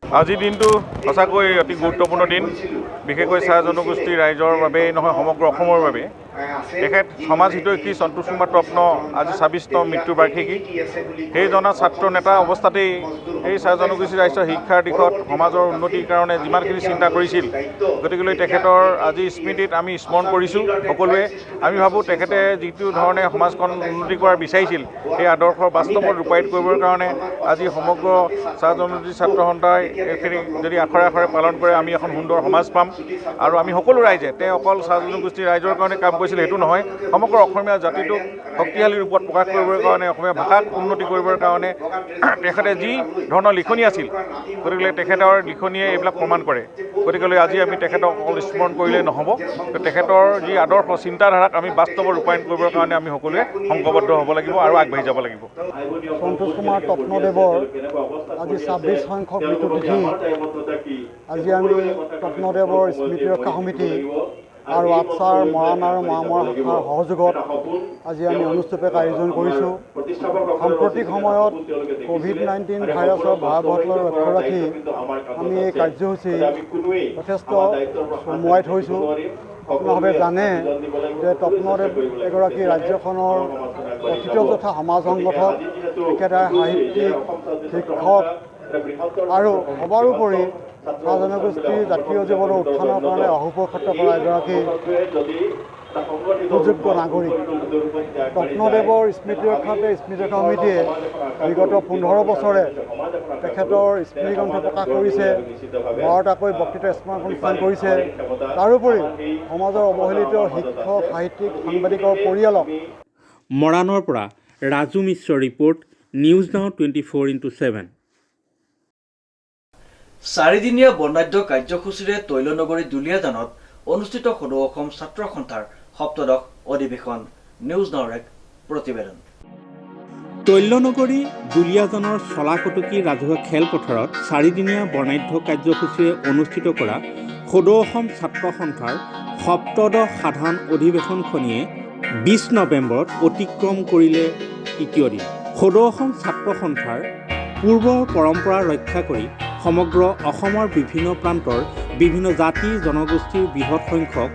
আজিৰ দিনটো সঁচাকৈ অতি গুৰুত্বপূৰ্ণ দিন, বিশেষকৈ চাহ জনগোষ্ঠীৰ ৰাইজৰ বাবেই নহয় সমগ্ৰ অসমৰ বাবে। তেখেত সমাজ হিতৈষী সন্তোষ কুমাৰ তপ্ন আজি ২৬তম মৃত্যুবাৰ্ষিকী। সেইজনা ছাত্ৰ নেতা অৱস্থাতেই এই জনগোষ্ঠী ৰাজ্যৰ শিক্ষাৰ দিশত সমাজৰ উন্নতিৰ কাৰণে যিমানখিনি চিন্তা কৰিছিল, গতিকেলৈ তেখেতৰ আজি স্মৃতিত আমি স্মৰণ কৰিছোঁ সকলোৱে। আমি ভাবোঁ তেখেতে যিটো ধৰণে সমাজখন উন্নতি কৰা বিচাৰিছিল, সেই আদৰ্শ বাস্তৱত ৰূপায়িত কৰিবৰ কাৰণে আজি সমগ্ৰ চাহ জনগোষ্ঠী ছাত্ৰ সন্থাই এইখিনি যদি আখৰে আখৰে পালন কৰে, আমি এখন সুন্দৰ সমাজ পাম। আৰু আমি সকলো ৰাইজে তেওঁ অকল চাহ জনগোষ্ঠীৰ ৰাইজৰ কাৰণে কাম কৰিছিল সেইটো নহয়, সমগ্ৰ অসমীয়া জাতিটোক শক্তিশালী ৰূপত প্ৰকাশ কৰিবৰ কাৰণে, অসমীয়া ভাষাক উন্নতি কৰিবৰ কাৰণে তেখেতে যি ধৰণৰ লিখনি আছিল, গতিকে তেখেতৰ লিখনিয়ে এইবিলাক প্ৰমাণ কৰে। গতিকেলৈ আজি আমি তেখেতক অকল স্মৰণ কৰিলেই নহ'ব, তেখেতৰ যি আদৰ্শ চিন্তাধাৰাক আমি বাস্তৱত ৰূপায়ণ কৰিবৰ কাৰণে আমি সকলোৱে সংঘবদ্ধ হ'ব লাগিব আৰু আগবাঢ়ি যাব লাগিব। সন্তোষ কুমাৰ তপ্নদেৱৰ আজি ২৬ সংখ্যক মৃত্যুতিথি। আজি আমি তপ্নদেৱৰ স্মৃতি ৰক্ষা সমিতি আৰু আটছাৰ মৰাণ আৰু মামৰ শাখাৰ সহযোগত আজি আমি অনুষ্ঠিত আয়োজন কৰিছোঁ। সাম্প্ৰতিক সময়ত ক'ভিড-19 ভাইৰাছৰ ভয়াৱহতালৈ লক্ষ্য ৰাখি আমি এই কাৰ্যসূচী যথেষ্ট চমুৱাই থৈছোঁ। আপোনালোকে জানে যে তপ্নদেৱ এগৰাকী ৰাজ্যখনৰ কথিত যথা সমাজ সংগঠক, তেখেতে সাহিত্যিক, শিক্ষক আৰু সবাৰোপৰি চাহ জনগোষ্ঠীৰ জাতীয় জীৱনৰ উত্থানৰ কাৰণে অহোপক্ষত কৰা এগৰাকী সুযোগ্য নাগৰিক। তপ্নদেৱৰ স্মৃতি ৰক্ষাতে স্মৃতি ৰক্ষা সমিতিয়ে বিগত ১৫ বছৰে তেখেতৰ স্মৃতিগ্ৰন্থ প্ৰকাশ কৰিছে, ১২টাকৈ বক্তৃতা স্মৰণ অনুষ্ঠান কৰিছে। তাৰোপৰি সমাজৰ অৱহেলিত শিক্ষক, সাহিত্যিক, সাংবাদিকৰ পৰিয়ালক। মৰাণৰ পৰা ৰাজু মিশ্ৰ ৰিপৰ্ট, নিউজ নাও 24x7। চাৰিদিনীয়া বৰ্ণাঢ্য কাৰ্যসূচীৰে তৈলনগৰী দুলীয়াজানত অনুষ্ঠিত সদৌ অসম ছাত্ৰ সন্থাৰ সপ্তদশ অধিৱেশন। নিউজ নাওৰ এক প্ৰতিবেদন। তৈলনগৰী দুলীয়াজানৰ চলাকটকী ৰাজহুৱা খেলপথাৰত চাৰিদিনীয়া বৰ্ণাঢ্য কাৰ্যসূচীৰে অনুষ্ঠিত কৰা সদৌ অসম ছাত্ৰ সন্থাৰ সপ্তদশ সাধাৰণ অধিৱেশনখনিয়ে ২০ নৱেম্বৰত অতিক্ৰম কৰিলে তৃতীয় দিন। সদৌ অসম ছাত্ৰ সন্থাৰ পূৰ্বৰ পৰম্পৰা ৰক্ষা কৰি সমগ্ৰ অসমৰ বিভিন্ন প্ৰান্তৰ বিভিন্ন জাতি জনগোষ্ঠীৰ বৃহৎ সংখ্যক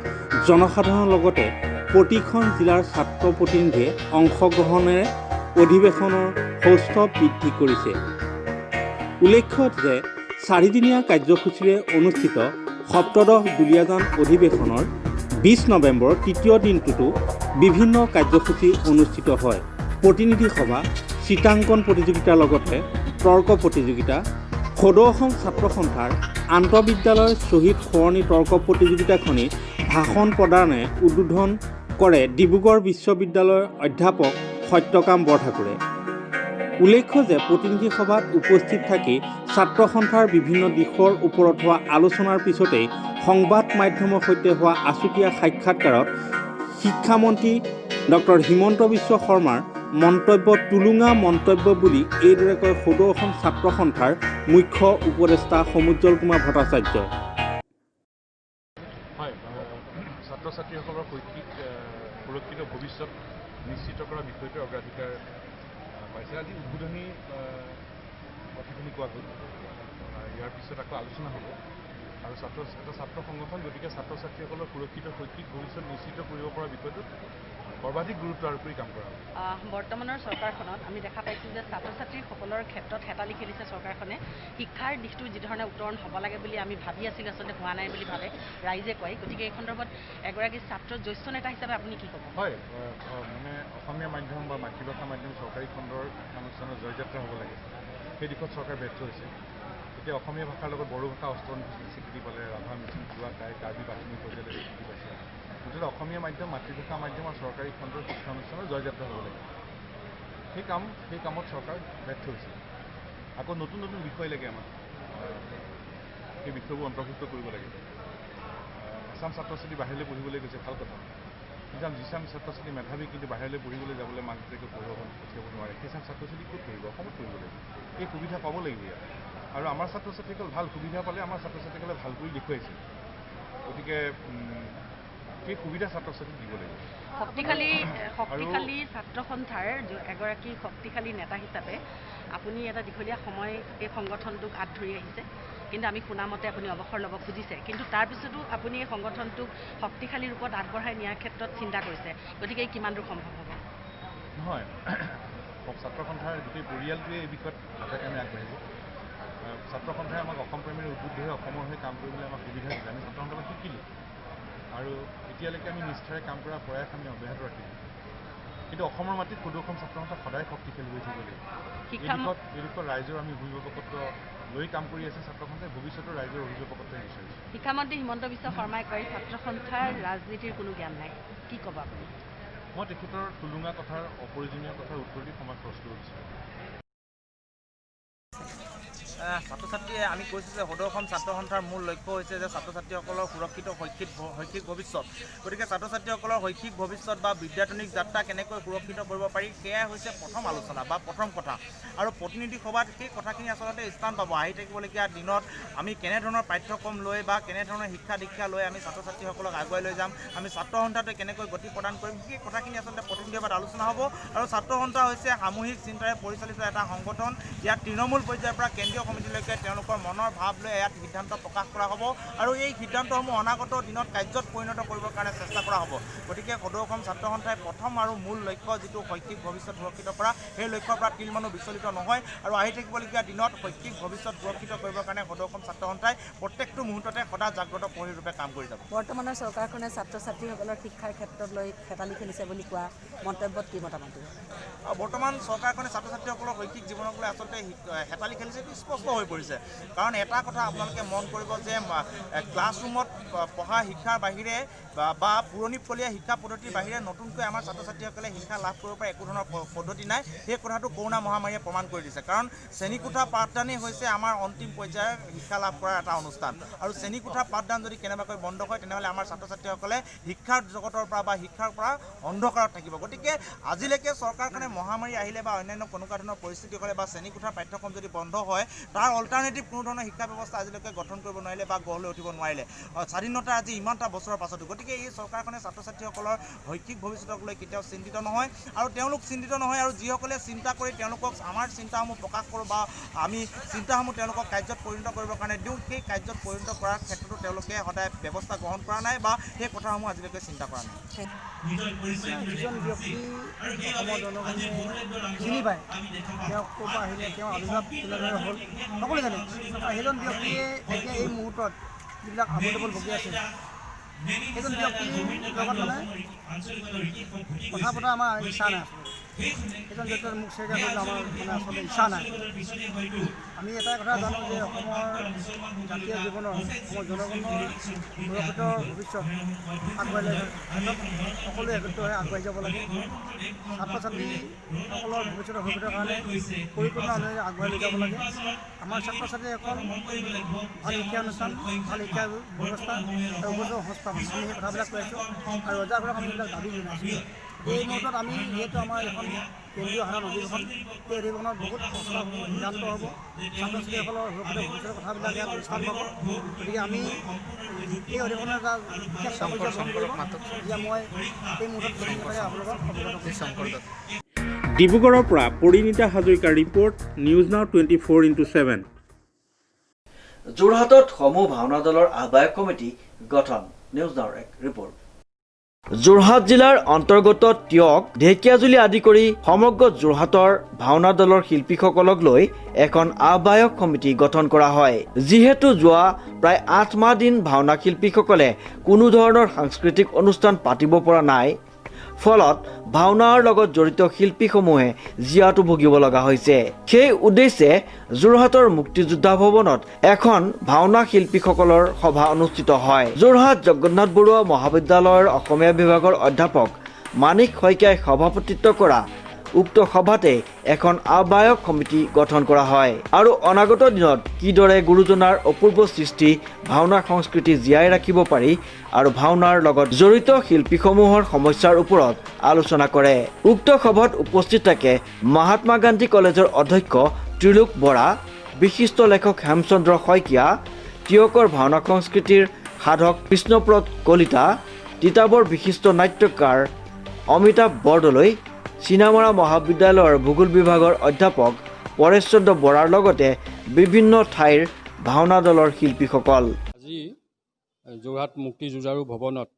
জনসাধাৰণৰ লগতে প্ৰতিখন জিলাৰ ছাত্ৰ প্ৰতিনিধিয়ে অংশগ্ৰহণেৰে অধিৱেশনৰ সৌষ্ঠৱ বৃদ্ধি কৰিছে। উল্লেখ্য যে চাৰিদিনীয়া কাৰ্যসূচীৰে অনুষ্ঠিত সপ্তদশ দুলীয়াজান অধিৱেশনৰ ২০ নৱেম্বৰৰ তৃতীয় দিনটোতো বিভিন্ন কাৰ্যসূচী অনুষ্ঠিত হয়। প্ৰতিনিধি সভা, চিত্ৰাংকন প্ৰতিযোগিতাৰ লগতে তৰ্ক প্ৰতিযোগিতা, সদৌ অসম ছাত্ৰ সন্থাৰ আন্তঃবিদ্যালয় শ্বহীদ সোঁৱৰণী তৰ্ক প্ৰতিযোগিতাখনি ভাষণ প্ৰদানে উদ্বোধন কৰে ডিব্ৰুগড় বিশ্ববিদ্যালয়ৰ অধ্যাপক সত্যকাম বৰঠাকুৰে। উল্লেখ্য যে প্ৰতিনিধি সভাত উপস্থিত থাকি ছাত্ৰ সন্থাৰ বিভিন্ন দিশৰ ওপৰত হোৱা আলোচনাৰ পিছতেই সংবাদ মাধ্যমৰ সৈতে হোৱা আছুতীয়া সাক্ষাৎকাৰত শিক্ষামন্ত্ৰী ডক্টৰ হিমন্ত বিশ্ব শৰ্মাৰ মন্তব্য টুলুঙা মন্তব্য বুলি এইদৰে কয় সদৌ অসম ছাত্ৰ সন্থাৰ মুখ্য উপদেষ্টা সমুজ্জ্বল কুমাৰ ভট্টাচাৰ্যই। হয়, ছাত্ৰ ছাত্ৰীসকলৰ শৈক্ষিক সুৰক্ষিত ভৱিষ্যত নিশ্চিত কৰা বিষয়টোৰ অগ্ৰাধিকাৰ পাইছে। আজি উদ্বোধনী কথাখিনি কোৱা হ'ল, ইয়াৰ পিছত আকৌ আলোচনা হ'ব আৰু ছাত্ৰ সংগঠন, গতিকে ছাত্ৰ ছাত্ৰীসকলৰ সুৰক্ষিত শৈক্ষিক ভৱিষ্যত নিশ্চিত কৰিব পৰা বিষয়টোত সৰ্বাধিক গুৰুত্ব আৰোপ কৰি কাম কৰা হ'ব। বৰ্তমানৰ চৰকাৰখনত আমি দেখা পাইছোঁ যে ছাত্ৰ ছাত্ৰীসকলৰ ক্ষেত্ৰত হেতালি খেলিছে চৰকাৰখনে। শিক্ষাৰ দিশটো যিধৰণে উত্তৰণ হ'ব লাগে বুলি আমি ভাবি আছিলোঁ, আচলতে হোৱা নাই বুলি ভাবে ৰাইজে কয়। গতিকে এই সন্দৰ্ভত এগৰাকী ছাত্ৰ জ্যেষ্ঠ নেতা হিচাপে আপুনি কি ক'ব? হয়, মানে অসমীয়া মাধ্যম বা মাতৃভাষা মাধ্যম চৰকাৰী খণ্ডৰ শিক্ষানুষ্ঠানৰ জয়যাত্ৰা হ'ব লাগে, সেই দিশত চৰকাৰ ব্যৰ্থ হৈছে। এতিয়া অসমীয়া ভাষাৰ লগত বড়ো ভাষা অষ্টন স্বীকৃতি পালে, ৰাভা, মিচিং, তিৱা, টাই, কাৰ্বি প্ৰাথমিক পৰ্যায়লৈ স্বীকৃতি পাইছে। গতিকে অসমীয়া মাধ্যম, মাতৃভাষা মাধ্যম আৰু চৰকাৰী খণ্ডৰ শিক্ষানুষ্ঠানৰ জয়যাত্ৰা হ'ব লাগে। সেই কামত চৰকাৰ ব্যৰ্থ হৈছে। আকৌ নতুন নতুন বিষয় লাগে আমাক, সেই বিষয়বোৰ অন্তৰ্ভুক্ত কৰিব লাগে। এছাম ছাত্ৰ ছাত্ৰী বাহিৰলৈ পঢ়িবলৈ গৈছে, ভাল কথা। যিচাম ছাত্ৰ ছাত্ৰী মেধাৱী কিন্তু বাহিৰলৈ পঢ়িবলৈ যাবলৈ মাক দেউতাকে পঠিয়াব নোৱাৰে, সেইচাম ছাত্ৰ ছাত্ৰী ক'ত পঢ়িব? অসমত পঢ়িব লাগিব। এই সুবিধা পাব লাগিব ইয়াত। আৰু আমাৰ ছাত্ৰ ছাত্ৰীসকল ভাল সুবিধা পালে আমাৰ ছাত্ৰ ছাত্ৰীসকলে ভাল কৰি দেখুৱাইছে। গতিকে সেই সুবিধা ছাত্ৰ ছাত্ৰীক দিব লাগিব। শক্তিশালী ছাত্ৰ সন্থাৰ এগৰাকী শক্তিশালী নেতা হিচাপে আপুনি এটা দীঘলীয়া সময় এই সংগঠনটোক আঁত ধৰি আহিছে, কিন্তু আমি শুনামতে আপুনি অৱসৰ ল'ব খুজিছে, কিন্তু তাৰপিছতো আপুনি এই সংগঠনটোক শক্তিশালী ৰূপত আগবঢ়াই নিয়াৰ ক্ষেত্ৰত চিন্তা কৰিছে, গতিকে কিমান দূৰ সম্ভৱ হ'ব? নহয়, ছাত্ৰ সন্থাৰ গোটেই পৰিয়ালটোৱে এই বিষয়ত হাতে কামে আগবাঢ়িব। ছাত্ৰ সন্থাই আমাক অসম প্ৰেমীৰ উদ্বুদ্ধ হৈ অসমৰ হৈ কাম কৰিবলৈ আমাক সুবিধা দিলে, আমি ছাত্ৰ সন্থাৰ পৰা শিকিলোঁ আৰু এতিয়ালৈকে আমি নিষ্ঠাৰে কাম কৰাৰ প্ৰয়াস আমি অব্যাহত ৰাখিলোঁ। কিন্তু অসমৰ মাটিত সদৌ অসম ছাত্ৰ সন্থা সদায় শক্তিশালী হৈ থাকিব লাগিব। এই দিশত ৰাইজৰ আমি অভিভাৱকত্ব লৈ কাম কৰি আছে ছাত্ৰ সন্থাই, ভৱিষ্যতৰ ৰাইজৰ অভিভাৱকত্ব বিচাৰিছে। শিক্ষামন্ত্ৰী হিমন্ত বিশ্ব শৰ্মাই কয় ছাত্ৰ সন্থাৰ ৰাজনীতিৰ কোনো জ্ঞান নাই, কি ক'ব আপুনি? মই তেখেতৰ টুলুঙা কথাৰ অপ্ৰয়োজনীয় কথাৰ উত্তৰ দি সমাজ খৰচ কৰিব বিচাৰোঁ। ছাত্ৰ ছাত্ৰীয়ে আমি কৈছোঁ যে সদৌ অসম ছাত্ৰ সন্থাৰ মূল লক্ষ্য হৈছে যে ছাত্ৰ ছাত্ৰীসকলৰ সুৰক্ষিত শৈক্ষিক ভৱিষ্যত। গতিকে ছাত্ৰ ছাত্ৰীসকলৰ শৈক্ষিক ভৱিষ্যত বা বিদ্যাৰ্থনিক যাত্ৰা কেনেকৈ সুৰক্ষিত কৰিব পাৰি, সেয়াই হৈছে প্ৰথম আলোচনা বা প্ৰথম কথা। আৰু প্ৰতিনিধি সভাত সেই কথাখিনি আচলতে স্থান পাব। আহি থাকিবলগীয়া দিনত আমি কেনেধৰণৰ পাঠ্যক্ৰম লৈ বা কেনেধৰণৰ শিক্ষা দীক্ষা লৈ আমি ছাত্ৰ ছাত্ৰীসকলক আগুৱাই লৈ যাম, আমি ছাত্ৰ সন্থাটোৱে কেনেকৈ গতি প্ৰদান কৰিম, সেই কথাখিনি আচলতে প্ৰতিনিধি সভাত আলোচনা হ'ব। আৰু ছাত্ৰ সন্থা হৈছে সামূহিক চিন্তাৰে পৰিচালিত এটা সংগঠন। ইয়াত তৃণমূল পৰ্যায়ৰ পৰা কেন্দ্ৰীয় কমিটিলৈকে তেওঁলোকৰ মনৰ ভাৱ লৈ ইয়াত সিদ্ধান্ত প্ৰকাশ কৰা হ'ব আৰু এই সিদ্ধান্তসমূহ অনাগত দিনত কাৰ্যত পৰিণত কৰিবৰ কাৰণে চেষ্টা কৰা হ'ব। গতিকে সদৌ অসম ছাত্ৰ সন্থাই প্ৰথম আৰু মূল লক্ষ্য যিটো শৈক্ষিক ভৱিষ্যত সুৰক্ষিত কৰা, সেই লক্ষ্যৰ পৰা তিলমানো বিচলিত নহয় আৰু আহি থাকিবলগীয়া দিনত শৈক্ষিক ভৱিষ্যত সুৰক্ষিত কৰিবৰ কাৰণে সদৌ অসম ছাত্ৰ সন্থাই প্ৰত্যেকটো মুহূৰ্ততে সদায় জাগ্ৰত প্ৰহৰী ৰূপে কাম কৰি যাব। বৰ্তমানৰ চৰকাৰখনে ছাত্ৰ ছাত্ৰীসকলৰ শিক্ষাৰ ক্ষেত্ৰত লৈ হেতালি খেলিছে বুলি কোৱা মন্তব্যত কি মতামত? বৰ্তমান চৰকাৰখনে ছাত্ৰ ছাত্ৰীসকলৰ শৈক্ষিক জীৱনক লৈ আচলতে হেতালি খেলিছে, এইটো স্পষ্ট হৈ পৰিছে। কাৰণ এটা কথা আপোনালোকে মন কৰিব যে ক্লাছৰুমত পঢ়া শিক্ষাৰ বাহিৰে বা পুৰণিকলীয়া শিক্ষা পদ্ধতিৰ বাহিৰে নতুনকৈ আমাৰ ছাত্ৰ ছাত্ৰীসকলে শিক্ষা লাভ কৰিব পাৰে একো ধৰণৰ পদ্ধতি নাই। সেই কথাটো কৰোণা মহামাৰীয়ে প্ৰমাণ কৰি দিছে। কাৰণ শ্ৰেণীকোঠা পাঠদানেই হৈছে আমাৰ অন্তিম পৰ্যায়ৰ শিক্ষা লাভ কৰাৰ এটা অনুষ্ঠান আৰু শ্ৰেণীকোঠা পাঠদান যদি কেনেবাকৈ বন্ধ হয় তেনেহ'লে আমাৰ ছাত্ৰ ছাত্ৰীসকলে শিক্ষাৰ জগতৰ পৰা বা শিক্ষাৰ পৰা অন্ধকাৰত থাকিব। গতিকে আজিলৈকে চৰকাৰখনে মহামাৰী আহিলে বা অন্যান্য কোনোবা ধৰণৰ পৰিস্থিতি হ'লে বা শ্ৰেণীকোঠাৰ পাঠ্যক্ৰম যদি বন্ধ হয়, তাৰ অল্টাৰনেটিভ কোনো ধৰণৰ শিক্ষা ব্যৱস্থা আজিলৈকে গঠন কৰিব নোৱাৰিলে বা গঢ় লৈ উঠিব নোৱাৰিলে স্বাধীনতা আজি ইমানটা বছৰৰ পাছতো। গতিকে এই চৰকাৰখনে ছাত্ৰ ছাত্ৰীসকলৰ শৈক্ষিক ভৱিষ্যতক লৈ কেতিয়াও চিন্তিত নহয় আৰু তেওঁলোক চিন্তিত নহয়। আৰু যিসকলে চিন্তা কৰি তেওঁলোকক আমাৰ চিন্তাসমূহ প্ৰকাশ কৰোঁ বা আমি চিন্তাসমূহ তেওঁলোকক কাৰ্যত পৰিণত কৰিবৰ কাৰণে দিওঁ, সেই কাৰ্যত পৰিণত কৰাৰ ক্ষেত্ৰতো তেওঁলোকে সদায় ব্যৱস্থা গ্ৰহণ কৰা নাই বা সেই কথাসমূহ আজিলৈকে চিন্তা কৰা নাই। যিজন ব্যক্তি অসমৰ জনগণে চিনি পায়, তেওঁ ক'ৰ পৰা আহিলে, তেওঁ আৱিৰ্ভাৱ কেনেদৰে হ'ল সকলোৱে জানে। আৰু সেইজন ব্যক্তিয়ে এতিয়া এই মুহূৰ্তত যিবিলাক আৱৰ্তবল ভুগি আছে, সেইজন ব্যক্তিৰ লগত মানে কথা পতা আমাৰ ইচ্ছা নাই। সেইজন ব্যক্তিৰ মুখ চেৰিয়া কৰিবলৈ আমাৰ মানে আচলতে ইচ্ছা নাই। আমি এটা কথা জানো যে অসমৰ জাতীয় জীৱনৰ, অসমৰ জনগণৰ সুৰক্ষিত ভৱিষ্যত আগবাঢ়ি লৈ সকলোৱে একত্ৰিত হৈ আগবাঢ়ি যাব লাগে। ছাত্ৰ ছাত্ৰীসকলৰ ভৱিষ্যতৰ সুৰক্ষিতৰ কাৰণে পৰিকল্পনা অনুযায়ী আগবাঢ়ি লৈ যাব লাগে। আমাৰ ছাত্ৰ ছাত্ৰীসকল ভাল শিক্ষানুষ্ঠান, ভাল শিক্ষা ব্যৱস্থা আৰু উপযুক্ত সংস্থাপন, আমি সেই কথাবিলাক কৈ আছোঁ আৰু ৰজাঘৰক আমি এইবিলাক দাবী জনাইছোঁ। এই মুহূৰ্তত আমি যিহেতু আমাৰ এখন কেন্দ্ৰীয় সাধাৰণ অধিৱেশন, এই অধিৱেশনত বহুত প্ৰস্তাৱ সিদ্ধান্ত হ'ব, ছাত্ৰ ছাত্ৰীসকলৰ সুৰক্ষিত ভৱিষ্যতৰ কথাবিলাক ইয়াত স্থান পাব। গতিকে আমি এই অধিৱেশনৰ এটা বিশেষ কাৰ্যসূচী গ্ৰহণ কৰিব যে মই এই মুহূৰ্তত আপোনালোকক অৱগত কৰিছোঁ। ডিব্ৰুগড়ৰ পৰা পৰিণীতা হাজৰিকাৰ ৰিপৰ্ট, নিউজ নাও 24/7। যোৰহাটত সমূহ ভাওনা দলৰ আহ্বায়ক কমিটি গঠন, নিউজ নাওৰ এক ৰিপৰ্ট। যোৰহাট জিলাৰ অন্তৰ্গত টিয়ক, ঢেকীয়াজুলি আদি কৰি সমগ্ৰ যোৰহাটৰ ভাওনা দলৰ শিল্পীসকলক লৈ এখন আহ্বায়ক কমিটি গঠন কৰা হয়। যিহেতু যোৱা প্ৰায় 8 মাহ দিন ভাওনা শিল্পীসকলে কোনো ধৰণৰ সাংস্কৃতিক অনুষ্ঠান পাতিব পৰা নাই, ফলত ভাওনাৰ লগত জড়িত শিল্পীসমূহে জীয়াতু ভুগিব লগা হৈছে। সেই উদ্দেশ্যে যোৰহাটৰ মুক্তিযোদ্ধা ভৱনত এখন ভাওনা শিল্পীসকলৰ সভা অনুষ্ঠিত হয়। যোৰহাট জগন্নাথ বৰুৱা মহাবিদ্যালয়ৰ অসমীয়া বিভাগৰ অধ্যাপক মানিক শইকীয়াই সভাপতিত্ব কৰা উক্ত সভাতে এখন আহ্বায়ক কমিটি গঠন কৰা হয় আৰু অনাগত দিনত কিদৰে গুৰুজনাৰ অপূৰ্ব সৃষ্টি ভাওনা সংস্কৃতি জীয়াই ৰাখিব পাৰি আৰু ভাওনাৰ লগত জড়িত শিল্পীসমূহৰ সমস্যাৰ ওপৰত আলোচনা কৰে। উক্ত সভাত উপস্থিত থাকে মহাত্মা গান্ধী কলেজৰ অধ্যক্ষ ত্ৰিলোক বৰা, বিশিষ্ট লেখক হেমচন্দ্ৰ শইকীয়া, টিয়কৰ ভাওনা সংস্কৃতিৰ সাধক কৃষ্ণপ্ৰদ কলিতা, তিতাবৰ বিশিষ্ট নাট্যকাৰ অমিতাভ বৰদলৈ, চিনামৰা মহাবিদ্যালয়ৰ ভূগোল বিভাগৰ অধ্যাপক পৰেশ চন্দ্ৰ বৰাৰ লগতে বিভিন্ন ঠাইৰ ভাওনা দলৰ শিল্পীসকল। আজি যোৰহাট মুক্তি যুঁজাৰু ভৱনত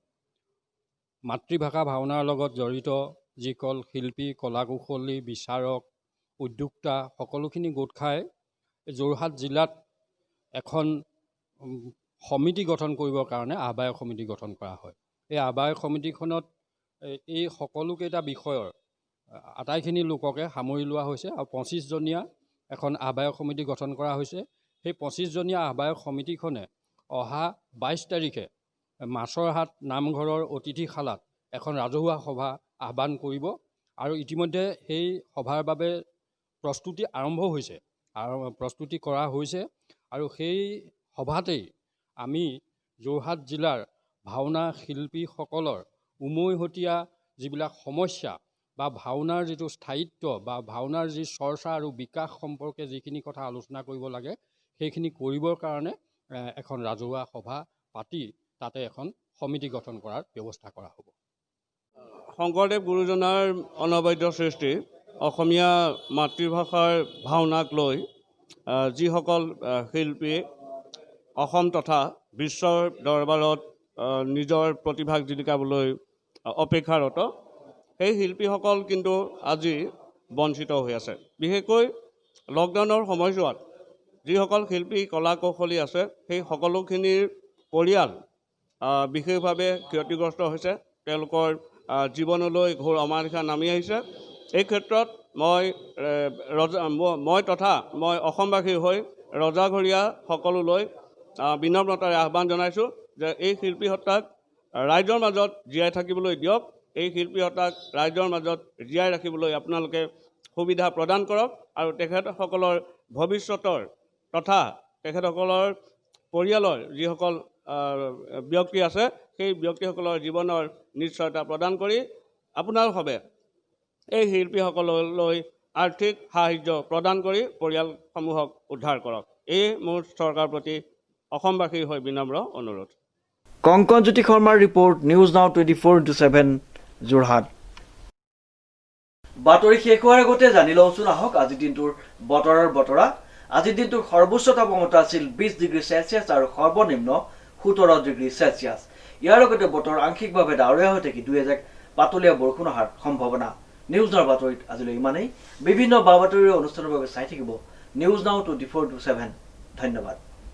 মাতৃভাষা ভাওনাৰ লগত জড়িত যিসকল শিল্পী, কলা কুশলী, বিচাৰক, উদ্যোক্তা সকলোখিনি গোট খাই যোৰহাট জিলাত এখন সমিতি গঠন কৰিবৰ কাৰণে আহ্বায়ক সমিতি গঠন কৰা হয়। এই আহ্বায়ক সমিতিখনত এই সকলোকেইটা বিষয়ৰ আটাইখিনি লোককে সামৰি লোৱা হৈছে আৰু 25জনীয়া এখন আহ্বায়ক সমিতি গঠন কৰা হৈছে। সেই 25জনীয়া আহ্বায়ক সমিতিখনে অহা 22 তাৰিখে মাছৰহাট নামঘৰৰ অতিথিশালাত এখন ৰাজহুৱা সভা আহ্বান কৰিব আৰু ইতিমধ্যে সেই সভাৰ বাবে প্ৰস্তুতি আৰম্ভ হৈছে আৰু প্ৰস্তুতি কৰা হৈছে আৰু সেই সভাতেই আমি যোৰহাট জিলাৰ ভাওনা শিল্পীসকলৰ উমৈহতীয়া যিবিলাক সমস্যা বা ভাওনাৰ যিটো স্থায়িত্ব বা ভাওনাৰ যি চৰ্চা আৰু বিকাশ সম্পৰ্কে যিখিনি কথা আলোচনা কৰিব লাগে সেইখিনি কৰিবৰ কাৰণে এখন ৰাজহুৱা সভা পাতি তাতে এখন সমিতি গঠন কৰাৰ ব্যৱস্থা কৰা হ'ব। শংকৰদেৱ গুৰুজনাৰ অনবদ্য সৃষ্টি অসমীয়া মাতৃভাষাৰ ভাওনাক লৈ যিসকল শিল্পী অসম তথা বিশ্বৰ দৰবাৰত নিজৰ প্ৰতিভাক জিলিকাবলৈ অপেক্ষাৰত, সেই শিল্পীসকল কিন্তু আজি বঞ্চিত হৈ আছে। বিশেষকৈ লকডাউনৰ সময়ছোৱাত যিসকল শিল্পী কলা কৌশলী আছে সেই সকলোখিনিৰ পৰিয়াল বিশেষভাৱে ক্ষতিগ্ৰস্ত হৈছে, তেওঁলোকৰ জীৱনলৈ ঘোৰ অমানিশা নামি আহিছে। এই ক্ষেত্ৰত মই অসমবাসী হৈ ৰজাঘৰীয়া সকলোলৈ বিনম্ৰতাৰে আহ্বান জনাইছোঁ যে এই শিল্পী সত্তাক ৰাইজৰ মাজত জীয়াই থাকিবলৈ দিয়ক। এই শিল্পী সত্তাক ৰাইজৰ মাজত জীয়াই ৰাখিবলৈ আপোনালোকে সুবিধা প্ৰদান কৰক আৰু তেখেতসকলৰ ভৱিষ্যতৰ তথা তেখেতসকলৰ পৰিয়ালৰ যিসকল ব্যক্তি আছে সেই ব্যক্তিসকলৰ জীৱনৰ নিশ্চয়তা প্ৰদান কৰি আপোনালোকে এই শিল্পীসকললৈ আৰ্থিক সাহায্য প্ৰদান কৰি পৰিয়ালসমূহক উদ্ধাৰ কৰক। এই মোৰ চৰকাৰৰ প্ৰতি অসমবাসীৰ হৈ বিনম্ৰ অনুৰোধ। কংকনজ্যোতি শৰ্মাৰ ৰিপৰ্ট, নিউজ নাও 24/7 যোৰহাট। বাতৰি শেষ হোৱাৰ আগতে জানি লওঁচোন আহক আজিৰ দিনটোৰ বতৰৰ বতৰা। আজিৰ দিনটোৰ সৰ্বোচ্চ তাপমাত্ৰা আছিল 20 ডিগ্ৰী চেলচিয়াছ আৰু সৰ্বনিম্ন 17 ডিগ্ৰী চেলচিয়াছ। ইয়াৰ লগতে বতৰ আংশিকভাৱে ডাৱৰীয়া হৈ থাকি 2-1 পাতলীয়া বৰষুণ অহাৰ সম্ভাৱনা। নিউজ নাওৰ বাতৰিত আজিলৈ ইমানেই। বিভিন্ন বা বাতৰিৰ অনুষ্ঠানৰ বাবে চাই থাকিব নিউজ নাও 24/7। ধন্যবাদ।